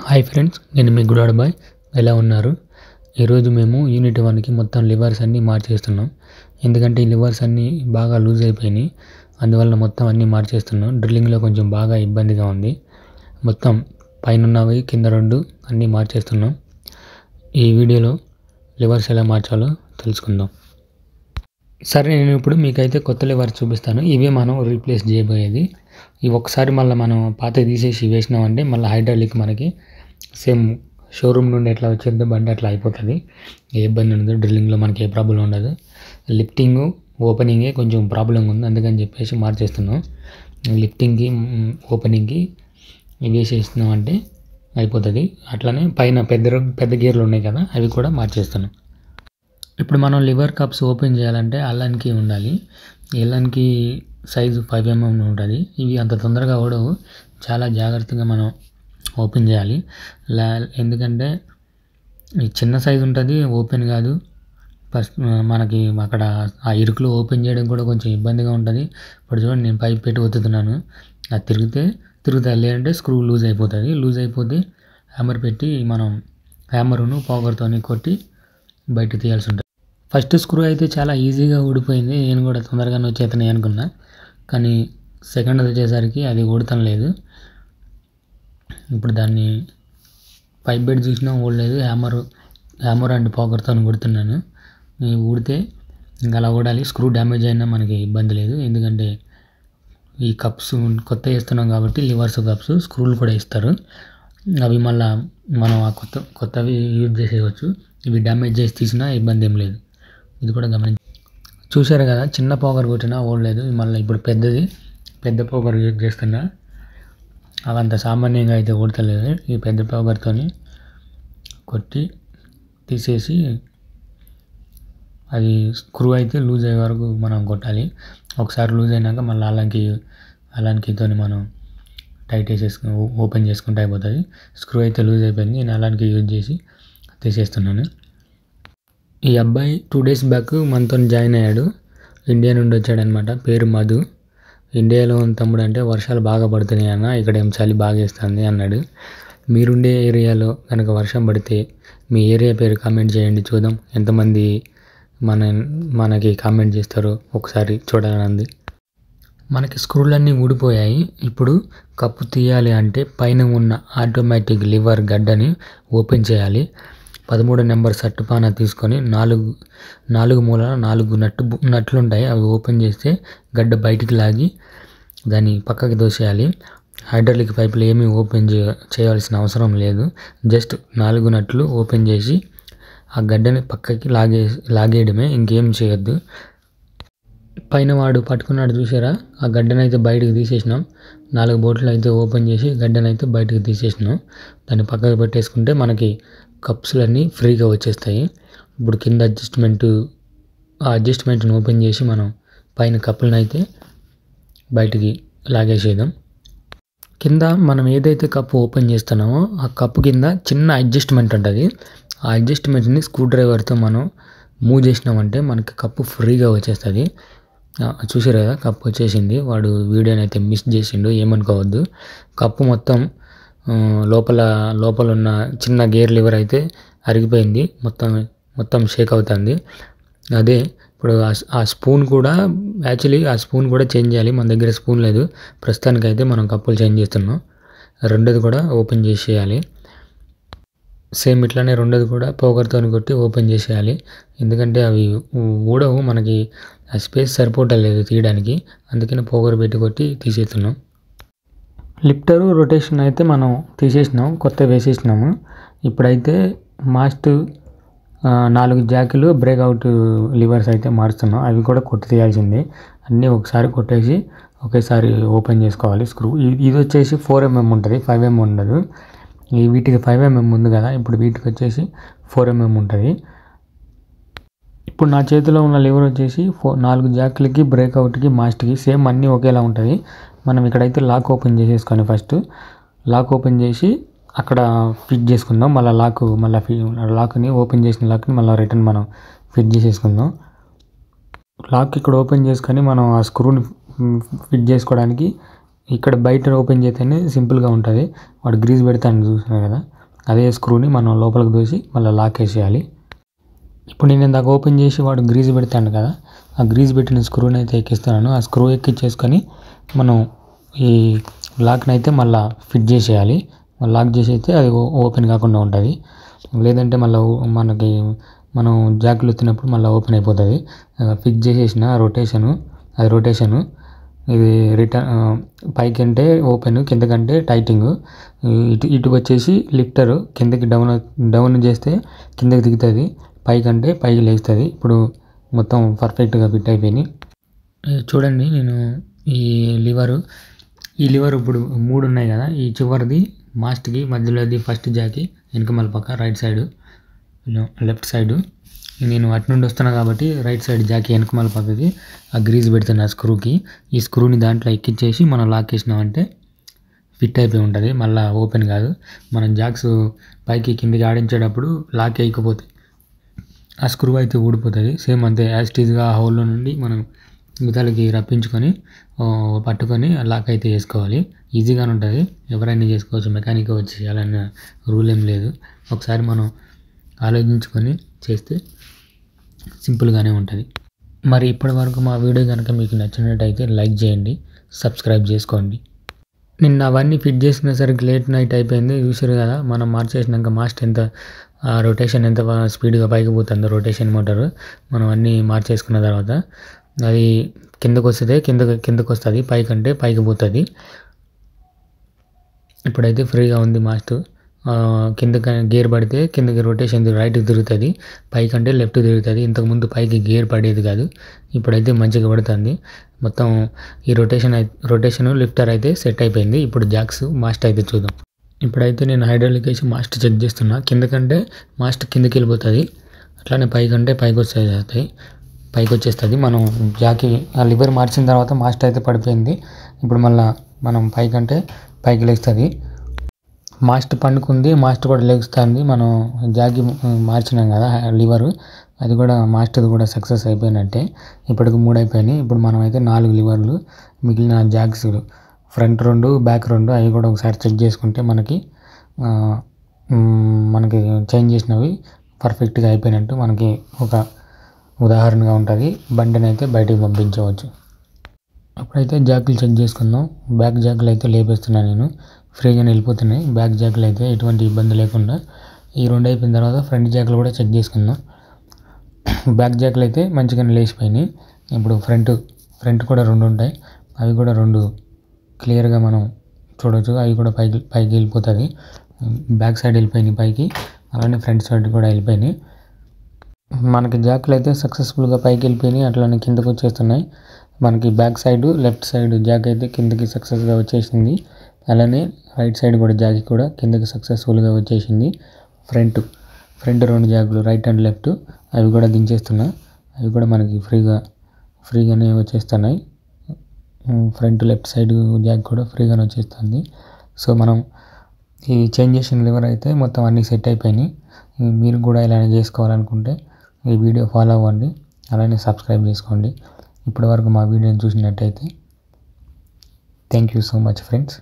Hi friends, నేను మీ గుడాడబాయ్. ఎలా ఉన్నారు? ఈరోజు మేము యూనిట్ 1కి మొత్తం లివర్స్ అన్నీ మార్చేస్తున్నాం. ఎందుకంటే ఈ లివర్స్ అన్నీ బాగా లూజ్ అయిపోయినాయి. అందువల్ల మొత్తం అన్నీ మార్చేస్తున్నాం. డ్రిల్లింగ్లో కొంచెం బాగా ఇబ్బందిగా ఉంది. మొత్తం పైన ఉన్నవి కింద 2 అన్నీ మార్చేస్తున్నాం. ఈ వీడియోలో లివర్స్ ఎలా మార్చాలో తెలుసుకుందాం. సరే, నేను ఇప్పుడు మీకైతే కొత్త లివర్స్ చూపిస్తాను. ఇవే మనం రీప్లేస్ చేయబోయేది. ఇవి ఒకసారి మళ్ళీ మనం పాత తీసేసి వేసినామంటే మళ్ళీ హైడ్రాలిక్ మనకి సేమ్ షోరూమ్ నుండి ఎట్లా వచ్చేద్దో బండి అట్లా అయిపోతుంది. ఏ ఇబ్బంది ఉండదు. డ్రిల్లింగ్లో మనకి ఏ ప్రాబ్లం ఉండదు. లిఫ్టింగ్ ఓపెనింగే కొంచెం ప్రాబ్లం ఉంది, అందుకని చెప్పేసి మార్చేస్తున్నాం. లిఫ్టింగ్కి ఓపెనింగ్కి వేసేస్తున్నాం అంటే అయిపోతుంది. అట్లనే పైన పెద్ద గేర్లు ఉన్నాయి కదా, అవి కూడా మార్చేస్తున్నాం. ఇప్పుడు మనం లివర్ కప్స్ ఓపెన్ చేయాలంటే అల్లానికి ఉండాలి. ఎల్లానికి సైజు 5 mm ఉంటుంది. ఇవి అంత తొందరగా ఓడవు. చాలా జాగ్రత్తగా మనం ఓపెన్ చేయాలి. ఎందుకంటే ఈ చిన్న సైజు ఉంటుంది, ఓపెన్ కాదు. ఫస్ట్ మనకి అక్కడ ఆ ఇరుకులో ఓపెన్ చేయడం కూడా కొంచెం ఇబ్బందిగా ఉంటుంది. ఇప్పుడు చూడండి, నేను పైప్ పెట్టి ఒత్తుతున్నాను. అది తిరుగుతాయి. లేదంటే స్క్రూ లూజ్ అయిపోతుంది. లూజ్ అయిపోతే హ్యామర్ పెట్టి మనం హ్యామరును పవర్తో కొట్టి బయట తీయాల్సి ఉంటుంది. ఫస్ట్ స్క్రూ అయితే చాలా ఈజీగా ఊడిపోయింది. నేను కూడా తొందరగానే వచ్చేతనే అనుకున్నా, కానీ సెకండ్ వచ్చేసరికి అది ఊడటం లేదు. ఇప్పుడు దాన్ని పైప్ బెడ్ చూసినా ఊడలేదు. Hammer and పవర్తో కొడుతున్నాను. ఊడితే ఇంకా అలా ఊడాలి. స్క్రూ డ్యామేజ్ అయినా మనకి ఇబ్బంది లేదు. ఎందుకంటే ఈ కప్స్ కొత్త వేస్తున్నాం కాబట్టి లివర్స్ కప్స్ స్క్రూలు కూడా ఇస్తారు. అవి మళ్ళీ మనం ఆ కొత్తవి యూజ్ చేసేయవచ్చు. ఇవి డ్యామేజ్ చేసి తీసినా ఇబ్బంది ఏం లేదు. ఇది కూడా చూసారు కదా, చిన్న పవర్ కొట్టినా ఓడలేదు. మళ్ళీ ఇప్పుడు పెద్ద పవర్ యూజ్ చేస్తున్నా. అవంత సామాన్యంగా అయితే ఓడతలేదు. ఈ పెద్ద పవర్తో కొట్టి తీసేసి అది స్క్రూ అయితే లూజ్ అయ్యే వరకు మనం కొట్టాలి. ఒకసారి లూజ్ అయినాక మళ్ళీ అల్లానికితో మనం టైట్ వేసేసుకుని ఓపెన్ చేసుకుంటే అయిపోతుంది. స్క్రూ అయితే లూజ్ అయిపోయింది. నేను అల్లానికి యూజ్ చేసి తీసేస్తున్నాను. ఈ అబ్బాయి 2 days బ్యాక్ మనతో జాయిన్ అయ్యాడు. ఇండియా నుండి వచ్చాడనమాట. పేరు మధు. ఇండియాలో ఉన్న తమ్ముడు అంటే వర్షాలు బాగా పడుతున్నాయి అన్న, ఇక్కడ ఏం చలి బాగా వేస్తుంది అన్నాడు. మీరుండే ఏరియాలో కనుక వర్షం పడితే మీ ఏరియా పేరు కామెంట్ చేయండి, చూద్దాం ఎంతమంది మనకి కామెంట్ చేస్తారో ఒకసారి చూడాలని. మనకి స్క్రూలన్నీ ఊడిపోయాయి. ఇప్పుడు కప్పు తీయాలి అంటే పైన ఉన్న ఆటోమేటిక్ లివర్ గడ్డని ఓపెన్ చేయాలి. 13 నెంబర్ సట్టుపాన తీసుకొని 4 మూలల 4 నట్లుంటాయి. అవి ఓపెన్ చేస్తే గడ్డ బయటికి లాగి దాన్ని పక్కకి దోసేయాలి. హైడ్రాలిక్ పైపులు ఏమీ ఓపెన్ చేయాల్సిన అవసరం లేదు. జస్ట్ 4 నట్లు ఓపెన్ చేసి ఆ గడ్డని పక్కకి లాగేయడమే, ఇంకేం చేయొద్దు. పైన వాడు పట్టుకున్నాడు చూసారా, ఆ గడ్డనైతే బయటకు తీసేసినాం. 4 బోట్లు అయితే ఓపెన్ చేసి గడ్డనైతే బయటకు తీసేసినాం. దాన్ని పక్కకు పెట్టేసుకుంటే మనకి కప్స్లన్నీ ఫ్రీగా వచ్చేస్తాయి. ఇప్పుడు కింద అడ్జస్ట్మెంట్ని ఓపెన్ చేసి మనం పైన కప్పులను అయితే బయటికి లాగేసేద్దాం. కింద మనం ఏదైతే కప్పు ఓపెన్ చేస్తున్నామో ఆ కప్పు కింద చిన్న అడ్జస్ట్మెంట్ ఉంటుంది. ఆ అడ్జస్ట్మెంట్ని స్క్రూ డ్రైవర్తో మనం మూవ్ చేసినామంటే మనకి కప్పు ఫ్రీగా వచ్చేస్తుంది. చూసారు కదా, కప్పు వచ్చేసింది. వాడు వీడియోని అయితే మిస్ చేసిండు, ఏమనుకోవద్దు. కప్పు మొత్తం లోపల ఉన్న చిన్న గేర్ లివర్ అయితే అరిగిపోయింది. మొత్తం షేక్ అవుతుంది. అదే ఇప్పుడు ఆ స్పూన్ కూడా ఆ స్పూన్ కూడా చేంజ్ చేయాలి. మన దగ్గర స్పూన్ లేదు ప్రస్తుతానికైతే. మనం కప్పులు చేంజ్ చేస్తున్నాం. రెండోది కూడా ఓపెన్ చేసేయాలి. సేమ్ ఇట్లానే రెండోది కూడా పోగర్తో కొట్టి ఓపెన్ చేసేయాలి. ఎందుకంటే అవి ఊడవు, మనకి ఆ స్పేస్ సరిపోవట్లేదు తీయడానికి. అందుకని పోగర్ పెట్టి కొట్టి తీసేస్తున్నాం. లిఫ్టరు రొటేషన్ అయితే మనం తీసేసినాం, కొత్త వేసేసినాము. ఇప్పుడైతే మాస్ట్ 4 జాకులు బ్రేక్అవుట్ లివర్స్ అయితే మారుస్తున్నాం. అవి కూడా కొట్టి తీయాల్సిందే. అన్నీ ఒకసారి కొట్టేసి ఒకేసారి ఓపెన్ చేసుకోవాలి స్క్రూ. ఇది వచ్చేసి 4 mm ఉంటుంది, 5 mm ఉండదు. వీటికి 5 mm ఉంది కదా, ఇప్పుడు వీటికి వచ్చేసి 4 mm ఉంటుంది. ఇప్పుడు నా చేతిలో ఉన్న లివర్ వచ్చేసి 4 జాకులకి బ్రేక్అవుట్కి మాస్ట్కి సేమ్ అన్నీ ఒకేలా ఉంటుంది. మనం ఇక్కడైతే లాక్ ఓపెన్ చేసేసుకొని ఫస్ట్ లాక్ ఓపెన్ చేసి అక్కడ ఫిట్ చేసుకుందాం. లాక్ని ఓపెన్ చేసిన లాక్ని మళ్ళీ రిటర్న్ మనం ఫిట్ చేసేసుకుందాం. లాక్ ఇక్కడ ఓపెన్ చేసుకొని మనం ఆ స్క్రూని ఫిట్ చేసుకోవడానికి ఇక్కడ బయట ఓపెన్ చేస్తేనే సింపుల్గా ఉంటుంది. వాడు గ్రీజ్ పెడతాను చూసినారు కదా, అదే స్క్రూని మనం లోపలికి దూసి మళ్ళీ లాక్ వేసేయాలి. ఇప్పుడు నేను ఇందాక ఓపెన్ చేసి వాడు గ్రీజ్ పెడతాను కదా, ఆ గ్రీజ్ పెట్టిన స్క్రూని అయితే ఎక్కిస్తున్నాను. ఆ స్క్రూ ఎక్కించేసుకొని మనం ఈ లాక్ని అయితే మళ్ళీ ఫిట్ చేసేయాలి. లాక్ చేసి అయితే అది ఓపెన్ కాకుండా ఉంటుంది. లేదంటే మళ్ళీ మనకి మనం జాకులు ఎత్తినప్పుడు మళ్ళీ ఓపెన్ అయిపోతుంది. ఫిక్స్ చేసేసిన రొటేషను ఇది పైకి అంటే ఓపెన్, కిందకంటే టైటింగ్. ఇటు వచ్చేసి లిఫ్టర్, కిందకి డౌన్ చేస్తే కిందకి దిగుతుంది, పైకంటే పైకి లేస్తుంది. ఇప్పుడు మొత్తం పర్ఫెక్ట్గా ఫిట్ అయిపోయింది. చూడండి, నేను ఈ లివర్ ఇప్పుడు 3 ఉన్నాయి కదా, ఈ చివరిది మాస్ట్కి, మధ్యలోది ఫస్ట్ జాకి, వెనకమల పక్క రైట్ సైడు, లెఫ్ట్ సైడు. నేను అటు నుండి వస్తున్నా కాబట్టి రైట్ సైడ్ జాకి వెనకమల పక్కకి ఆ గ్రీజ్ పెడుతున్నా స్క్రూకి. ఈ స్క్రూని దాంట్లో ఎక్కించేసి మనం లాక్ చేసినామంటే ఫిట్ అయిపోయి ఉంటుంది, మళ్ళీ ఓపెన్ కాదు. మనం జాక్స్ పైకి కిందికి ఆడించేటప్పుడు లాక్ వేయకపోతే ఆ స్క్రూ అయితే ఊడిపోతుంది. సేమ్ అంతే, యాజ్ ఇట్ ఈజ్గా ఆ హోల్లో నుండి మనం మిగతాలకి రప్పించుకొని పట్టుకొని లాక్ అయితే వేసుకోవాలి. ఈజీగానే ఉంటుంది, ఎవరైనా చేసుకోవచ్చు, మెకానిక్ వచ్చి చేయాలన్న రూల్ ఏం లేదు. ఒకసారి మనం ఆలోచించుకొని చేస్తే సింపుల్గానే ఉంటుంది. మరి ఇప్పటి వరకు మా వీడియో కనుక మీకు నచ్చినట్టయితే లైక్ చేయండి, సబ్స్క్రైబ్ చేసుకోండి. నిన్న అవన్నీ ఫిట్ చేసినసరికి లేట్ నైట్ అయిపోయింది, చూసారు కదా. మనం మార్చేసినాక మాస్ట్ ఎంత రొటేషన్ ఎంత స్పీడ్గా పైకి పోతుందో రొటేషన్ మోటారు. మనం అన్నీ మార్చేసుకున్న తర్వాత అది కిందకు వస్తుంది, కిందకు వస్తుంది, పైకంటే పైకి పోతుంది. ఇప్పుడైతే ఫ్రీగా ఉంది మాస్ట్. కిందకి గేర్ పడితే కిందకి రొటేషన్ రైట్కి తిరుగుతుంది, పైకంటే లెఫ్ట్ తిరుగుతుంది. ఇంతకుముందు పైకి గేర్ పడేది కాదు, ఇప్పుడైతే మంచిగా పడుతుంది. మొత్తం ఈ రొటేషన్ లిఫ్టర్ అయితే సెట్ అయిపోయింది. ఇప్పుడు జాక్స్ మాస్ట్ అయితే చూద్దాం. ఇప్పుడైతే నేను హైడ్రాలిక్ వేసి మాస్ట్ చెక్ చేస్తున్నా. కిందకంటే మాస్ట్ కిందకి వెళ్ళిపోతుంది, అట్లానే పైకంటే పైకి వచ్చేస్తుంది. మనం జాకి ఆ లివర్ మార్చిన తర్వాత మాస్ట్ అయితే పడిపోయింది. ఇప్పుడు మళ్ళీ మనం పైకంటే పైకి లేస్తుంది. మాస్ట్ పండుకుంది, మాస్ట్ కూడా లెగుస్తుంది. మనం జాకి మార్చినాం కదా లివరు, అది కూడా మాస్టర్ది కూడా సక్సెస్ అయిపోయినట్టే. ఇప్పటికి 3 అయిపోయినాయి. ఇప్పుడు మనం అయితే 4 లివర్లు, మిగిలిన జాక్స్ ఫ్రంట్ 2 బ్యాక్ 2 అవి కూడా ఒకసారి చెక్ చేసుకుంటే మనకి చేంజ్ చేసినవి పర్ఫెక్ట్గా అయిపోయినట్టు మనకి ఒక ఉదాహరణగా ఉంటుంది. బండిని అయితే బయటికి పంపించవచ్చు. అప్పుడైతే జాకులు చెక్ చేసుకుందాం. బ్యాక్ జాకులు అయితే లేపేస్తున్నాను నేను, ఫ్రీగానే వెళ్ళిపోతున్నాయి. బ్యాక్ జాకులు అయితే ఎటువంటి ఇబ్బంది లేకుండా. ఈ 2 అయిపోయిన తర్వాత ఫ్రంట్ జాకులు కూడా చెక్ చేసుకుందాం. బ్యాక్ జాకులు అయితే మంచిగానే లేచిపోయినాయి. ఇప్పుడు ఫ్రంట్ కూడా 2 ఉంటాయి, అవి కూడా 2 క్లియర్గా మనం చూడవచ్చు. అవి కూడా పైకి వెళ్ళిపోతుంది. బ్యాక్ సైడ్ వెళ్ళిపోయినాయి పైకి, అలానే ఫ్రంట్ సైడ్ కూడా వెళ్ళిపోయినాయి. మనకి జాకులు అయితే సక్సెస్ఫుల్గా పైకి వెళ్ళిపోయినాయి, అట్లానే కిందకు వచ్చేస్తున్నాయి. మనకి back side left side Jack అయితే కిందకి సక్సెస్గా వచ్చేసింది. అలానే రైట్ సైడ్ కూడా జాక్ కూడా కిందకి సక్సెస్ఫుల్గా వచ్చేసింది. ఫ్రంట్ 2 జాకులు రైట్ అండ్ లెఫ్ట్ అవి కూడా దించేస్తున్నా, అవి కూడా మనకి ఫ్రీగానే వచ్చేస్తున్నాయి. ఫ్రంట్ లెఫ్ట్ సైడ్ జాక్ కూడా ఫ్రీగానే వచ్చేస్తుంది. సో మనం ఈ చేంజ్ చేసిన లివర్ అయితే మొత్తం అన్నీ సెట్ అయిపోయినాయి. మీరు కూడా ఇలానే చేసుకోవాలనుకుంటే ఈ వీడియో ఫాలో అవ్వండి, అలానే సబ్స్క్రైబ్ చేసుకోండి. ఇప్పటివరకు మా వీడియోని చూసినట్టయితే thank you so much friends.